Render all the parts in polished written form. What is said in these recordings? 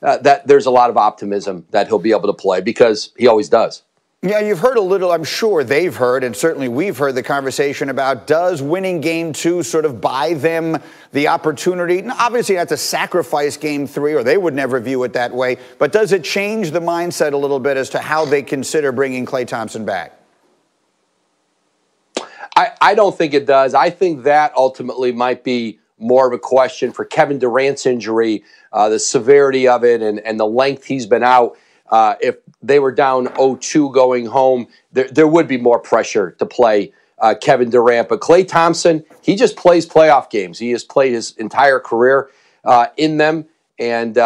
that there's a lot of optimism that he'll be able to play because he always does. Yeah, you've heard a little, I'm sure they've heard, and certainly we've heard the conversation about does winning Game 2 sort of buy them the opportunity? And obviously, that's a sacrifice Game 3, or they would never view it that way. But does it change the mindset a little bit as to how they consider bringing Klay Thompson back? I don't think it does. I think that ultimately might be more of a question for Kevin Durant's injury, the severity of it and the length he's been out. If they were down 0-2 going home, there would be more pressure to play Kevin Durant. But Klay Thompson, he just plays playoff games. He has played his entire career in them. And,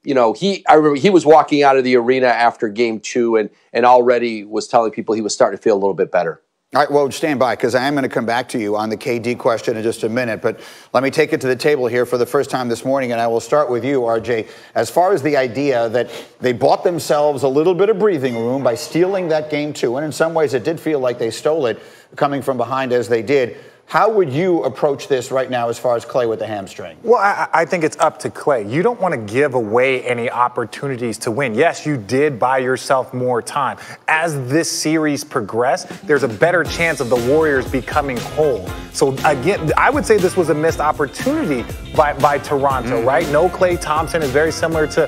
you know, I remember he was walking out of the arena after Game 2 and already was telling people he was starting to feel a little bit better. All right, well, stand by, because I am going to come back to you on the KD question in just a minute. But let me take it to the table here for the first time this morning, and I will start with you, RJ. As far as the idea that they bought themselves a little bit of breathing room by stealing that Game 2, and in some ways it did feel like they stole it coming from behind as they did, how would you approach this right now as far as Klay with the hamstring? Well, I think it's up to Klay. You don't want to give away any opportunities to win. Yes, you did buy yourself more time. As this series progressed, there's a better chance of the Warriors becoming whole. So, again, I would say this was a missed opportunity by Toronto, right? No Klay Thompson is very similar to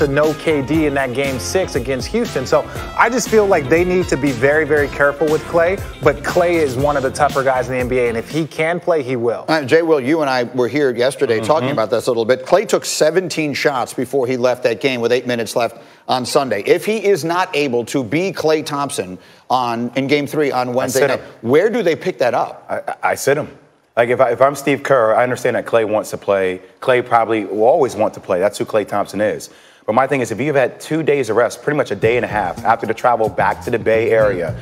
no KD in that Game 6 against Houston. So I just feel like they need to be very, very careful with Klay. But Klay is one of the tougher guys in the NBA, and if he can play, he will. Jay, Will, you and I were here yesterday talking about this a little bit. Klay took 17 shots before he left that game with 8 minutes left on Sunday. If he is not able to be Klay Thompson in Game 3 on Wednesday night, where do they pick that up? I sit him. Like, if I'm Steve Kerr, I understand that Klay wants to play. Klay probably will always want to play. That's who Klay Thompson is. But my thing is, if you've had 2 days of rest, pretty much a day and a half after the travel back to the Bay Area,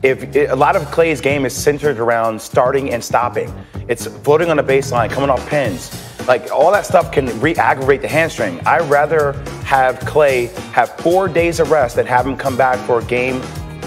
a lot of Klay's game is centered around starting and stopping. It's floating on the baseline, coming off pins. Like, all that stuff can re-aggravate the hamstring. I'd rather have Klay have 4 days of rest than have him come back for Game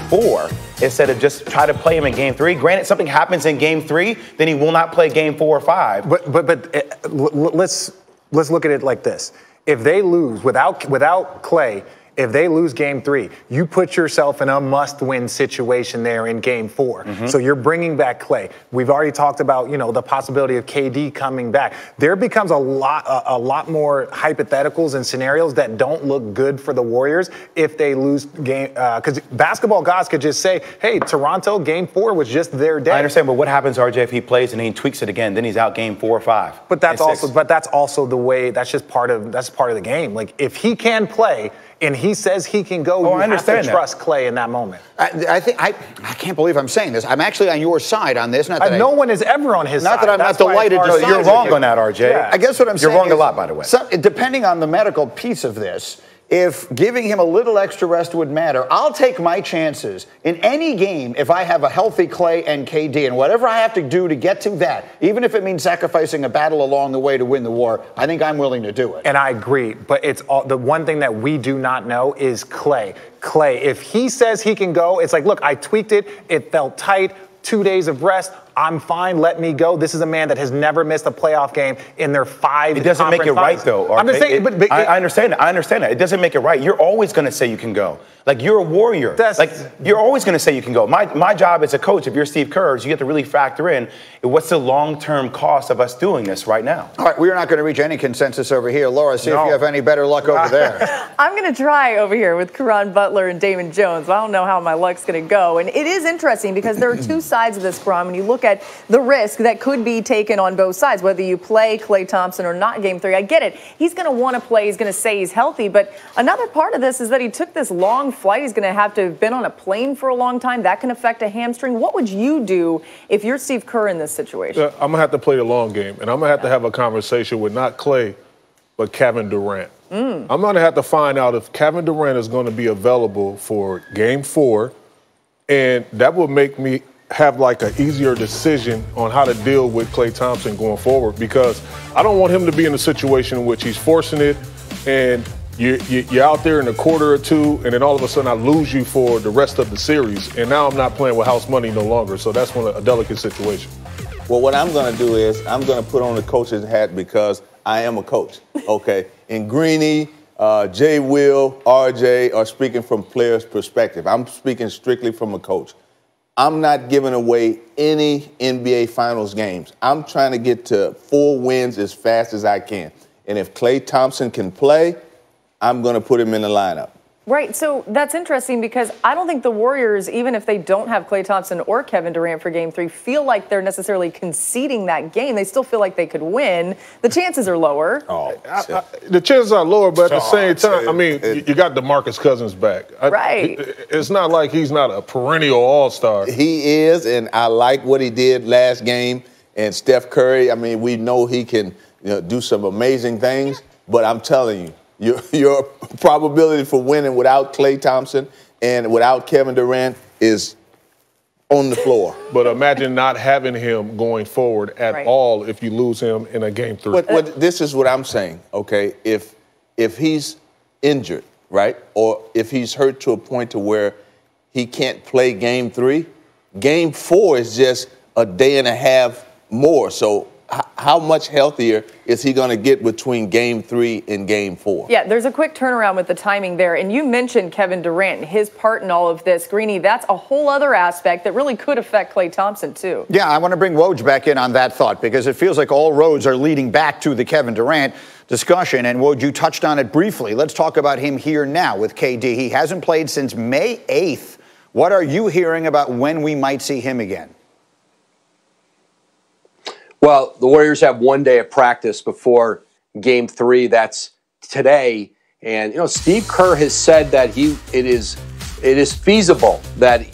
4 instead of just try to play him in Game 3. Granted, something happens in Game 3, then he will not play Game 4 or 5. But let's look at it like this. If they lose without Klay, if they lose Game 3, you put yourself in a must-win situation there in Game 4. So you're bringing back Klay. We've already talked about, you know, the possibility of KD coming back. There becomes a lot more hypotheticals and scenarios that don't look good for the Warriors if they lose game. Because basketball guys could just say, "Hey, Toronto, Game 4 was just their day." I understand, but what happens, RJ, if he plays and he tweaks it again? Then he's out Game 4 or 5. But that's also the way. That's part of the game. Like, if he can play and he says he can go, you have to trust Klay in that moment. I can't believe I'm saying this. I'm actually on your side on this. Not that no one is ever on his side. Not that I'm not delighted to say you're wrong on that, RJ. Yeah. I guess what I'm saying you're wrong a lot, by the way. Depending on the medical piece of this, if giving him a little extra rest would matter, I'll take my chances in any game if I have a healthy Klay and KD, and whatever I have to do to get to that, even if it means sacrificing a battle along the way to win the war, I think I'm willing to do it. And I agree, but it's the one thing that we do not know is Klay. Klay, if he says he can go, it's like, look, I tweaked it, it felt tight, 2 days of rest, I'm fine, let me go. This is a man that has never missed a playoff game in their 5 It doesn't make it right, though. I'm just saying, I understand that. I understand that. It doesn't make it right. You're always going to say you can go. Like, you're a warrior. Like, you're always going to say you can go. My job as a coach, if you're Steve Kerr, is you have to really factor in what's the long-term cost of us doing this right now. All right, we're not going to reach any consensus over here. Laura, see if you have any better luck over there. I'm going to try over here with Caron Butler and Damon Jones. I don't know how my luck's going to go. And it is interesting because there are two sides of this, Caron. When you look at the risk that could be taken on both sides, whether you play Klay Thompson or not Game 3. I get it. He's going to want to play. He's going to say he's healthy. But another part of this is that he took this long flight. He's going to have been on a plane for a long time. That can affect a hamstring. What would you do if you're Steve Kerr in this situation? I'm going to have to play the long game, and I'm going to have a conversation with not Klay, but Kevin Durant. I'm going to have to find out if Kevin Durant is going to be available for Game 4, and that will make me have like an easier decision on how to deal with Klay Thompson going forward, because I don't want him to be in a situation in which he's forcing it and you're out there in a quarter or two and then all of a sudden I lose you for the rest of the series, and now I'm not playing with house money no longer. So that's a delicate situation. Well, what I'm going to do is I'm going to put on the coach's hat because I am a coach, okay? And Greeny, Jay, Will, RJ are speaking from players' perspective. I'm speaking strictly from a coach. I'm not giving away any NBA Finals games. I'm trying to get to 4 wins as fast as I can. And if Klay Thompson can play, I'm going to put him in the lineup. Right, so that's interesting because I don't think the Warriors, even if they don't have Klay Thompson or Kevin Durant for Game 3, feel like they're necessarily conceding that game. They still feel like they could win. The chances are lower. The chances are lower, but at the same time, I mean, you got DeMarcus Cousins back. Right. It's not like he's not a perennial all-star. He is, and I like what he did last game. And Steph Curry, I mean, we know he can do some amazing things, but I'm telling you, your probability for winning without Klay Thompson and without Kevin Durant is on the floor. But imagine not having him going forward at all if you lose him in a Game 3. But this is what I'm saying, okay? If he's injured, right, or if he's hurt to a point to where he can't play Game 3, Game 4 is just a day and a half more. So how much healthier is he going to get between Game 3 and Game 4? Yeah, there's a quick turnaround with the timing there. And you mentioned Kevin Durant and his part in all of this. Greeny, that's a whole other aspect that really could affect Klay Thompson, too. Yeah, I want to bring Woj back in on that thought because it feels like all roads are leading back to the Kevin Durant discussion. And Woj, you touched on it briefly. Let's talk about him here now with KD. He hasn't played since May 8th. What are you hearing about when we might see him again? Well, the Warriors have 1 day of practice before Game 3. That's today. And, Steve Kerr has said that it is feasible that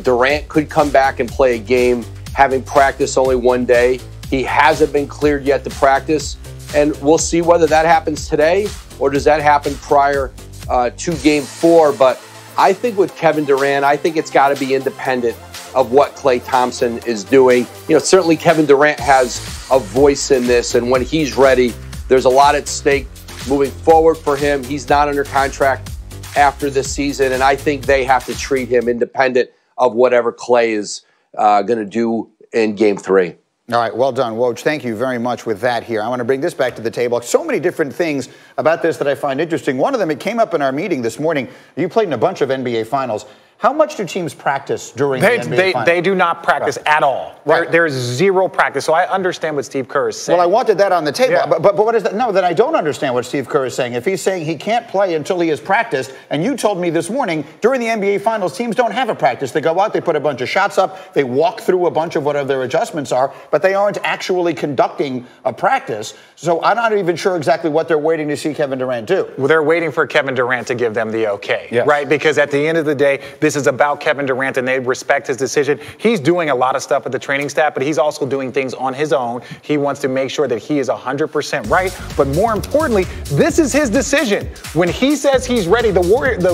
Durant could come back and play a game having practice only 1 day. He hasn't been cleared yet to practice. And we'll see whether that happens today or does that happen prior to Game 4. But I think with Kevin Durant, I think it's got to be independent of what Klay Thompson is doing. Certainly Kevin Durant has a voice in this, and when he's ready, there's a lot at stake moving forward for him. He's not under contract after this season, and I think they have to treat him independent of whatever Klay is going to do in Game 3. All right, well done, Woj. Thank you very much with that here. I want to bring this back to the table. So many different things about this that I find interesting. One of them, it came up in our meeting this morning. You played in a bunch of NBA Finals. How much do teams practice during the NBA Finals? They do not practice at all. Right. There's zero practice. So I understand what Steve Kerr is saying. Well, I wanted that on the table. Yeah. But what is that? No, then I don't understand what Steve Kerr is saying. If he's saying he can't play until he has practiced, and you told me this morning, during the NBA Finals, teams don't have a practice. They go out, they put a bunch of shots up, they walk through a bunch of whatever their adjustments are, but they aren't actually conducting a practice. So I'm not even sure exactly what they're waiting to see Kevin Durant do. Well, they're waiting for Kevin Durant to give them the okay, right? Because at the end of the day, this is about Kevin Durant, and they respect his decision. He's doing a lot of stuff with the training staff, but he's also doing things on his own. He wants to make sure that he is 100% right. But more importantly, this is his decision. When he says he's ready, the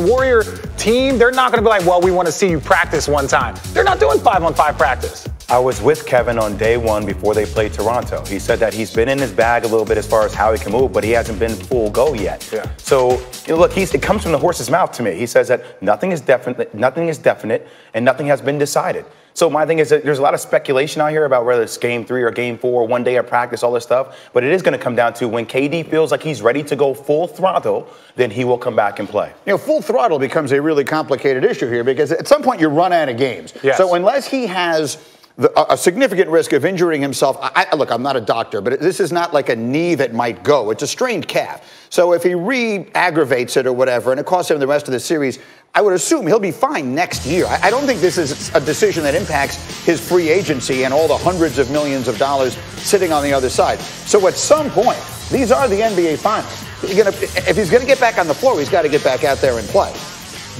Warrior team, they're not going to be like, well, we want to see you practice one time. They're not doing 5-on-5 practice. I was with Kevin on day 1 before they played Toronto. He said that he's been in his bag a little bit as far as how he can move, but he hasn't been full go yet. Yeah. So, look, it comes from the horse's mouth to me. He says that nothing is definite, and nothing has been decided. So my thing is that there's a lot of speculation out here about whether it's Game 3 or Game 4, 1 day of practice, all this stuff. But it is going to come down to when KD feels like he's ready to go full throttle, then he will come back and play. Full throttle becomes a really complicated issue here because at some point you run out of games. Yes. So unless he has a significant risk of injuring himself. Look, I'm not a doctor, but this is not like a knee that might go. It's a strained calf. So if he re-aggravates it or whatever, and it costs him the rest of the series, I would assume he'll be fine next year. I don't think this is a decision that impacts his free agency and all the hundreds of millions of dollars sitting on the other side. So at some point, these are the NBA Finals. If he's going to get back on the floor, he's got to get back out there and play.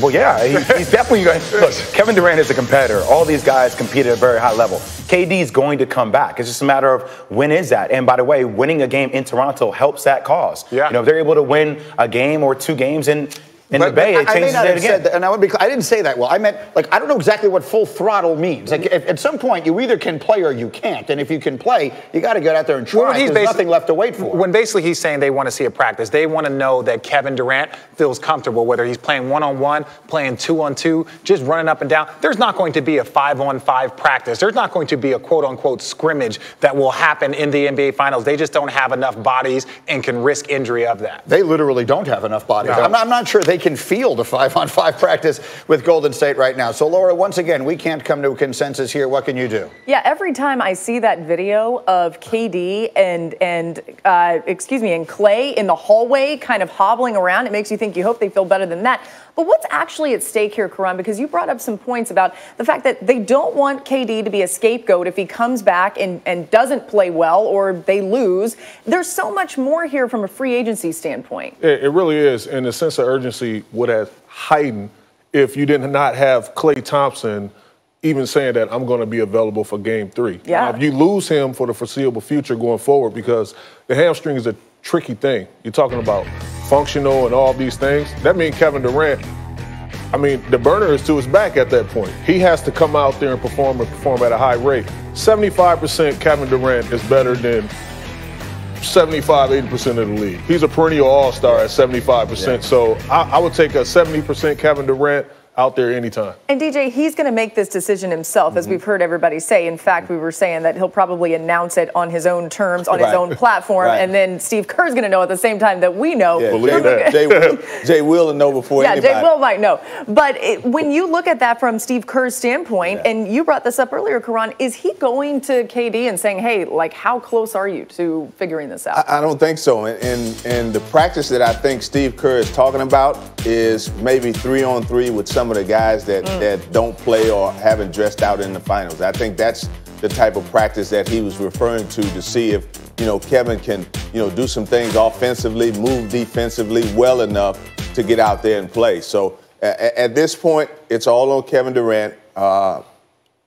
Well, yeah, he's definitely going to. Look, Kevin Durant is a competitor. All these guys compete at a very high level. KD is going to come back. It's just a matter of when is that. And by the way, winning a game in Toronto helps that cause. Yeah. If they're able to win a game or 2 games, and In the Bay, it changes it again. And I didn't say that well. I meant, like, I don't know exactly what full throttle means. Like, at some point, you either can play or you can't. And if you can play, you got to get out there and try. There's nothing left to wait for. When basically he's saying they want to see a practice, they want to know that Kevin Durant feels comfortable, whether he's playing 1-on-1, playing 2-on-2, just running up and down. There's not going to be a 5-on-5 practice. There's not going to be a quote-unquote scrimmage that will happen in the NBA Finals. They just don't have enough bodies and can risk injury of that. They literally don't have enough bodies. No. I'm not sure they can field a 5-on-5 practice with Golden State right now. So, Laura, once again, we can't come to a consensus here. What can you do? Yeah, every time I see that video of KD and Clay in the hallway kind of hobbling around, it makes you think you hope they feel better than that. But what's actually at stake here, Karan? Because you brought up some points about the fact that they don't want KD to be a scapegoat if he comes back and doesn't play well or they lose. There's so much more here from a free agency standpoint. It really is. And the sense of urgency would have heightened if you did not have Klay Thompson even saying that I'm going to be available for Game 3. Yeah. Now, if you lose him for the foreseeable future going forward, because the hamstring is a tricky thing. You're talking about functional and all these things. That means Kevin Durant, the burner is to his back at that point. He has to come out there and perform at a high rate. 75% Kevin Durant is better than 75-80% of the league. He's a perennial all-star at 75%. Yeah. So I would take a 70% Kevin Durant out there anytime. And DJ, he's going to make this decision himself, as we've heard everybody say. In fact, we were saying that he'll probably announce it on his own terms, on his own platform, and then Steve Kerr's going to know at the same time that we know. Yeah, believe that. Jay will know before anybody. Yeah, Jay Will might know. But when you look at that from Steve Kerr's standpoint, and you brought this up earlier, Karan, is he going to KD and saying, hey, like, how close are you to figuring this out? I don't think so. And the practice that I think Steve Kerr is talking about is maybe 3-on-3 with some of the guys that don't play or haven't dressed out in the finals. I think that's the type of practice that he was referring to see if, Kevin can, do some things offensively, move defensively well enough to get out there and play. So at this point, it's all on Kevin Durant.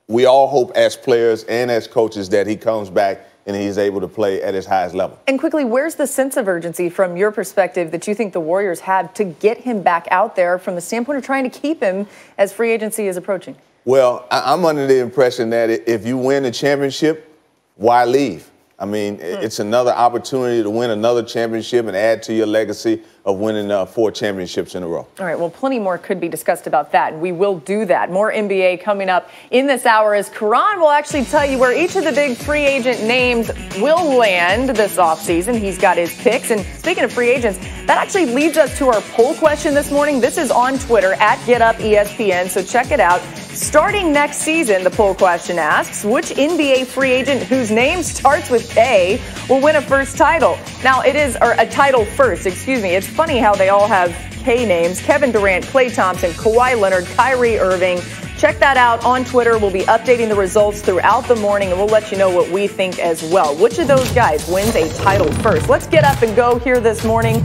We all hope as players and as coaches that he comes back and he's able to play at his highest level. And quickly, where's the sense of urgency from your perspective that you think the Warriors have to get him back out there from the standpoint of trying to keep him as free agency is approaching? Well, I'm under the impression that if you win the championship, why leave? It's another opportunity to win another championship and add to your legacy of winning 4 championships in a row. All right, well, plenty more could be discussed about that, and we will do that. More NBA coming up in this hour as Karan will actually tell you where each of the big free agent names will land this offseason. He's got his picks, and speaking of free agents, that actually leads us to our poll question this morning. This is on Twitter, @GetUpESPN, so check it out. Starting next season, the poll question asks, which NBA free agent whose name starts with K will win a first title? Now, a title first, excuse me. It's funny how they all have K names. Kevin Durant, Klay Thompson, Kawhi Leonard, Kyrie Irving. Check that out on Twitter. We'll be updating the results throughout the morning, and we'll let you know what we think as well. Which of those guys wins a title first? Let's get up and go here this morning.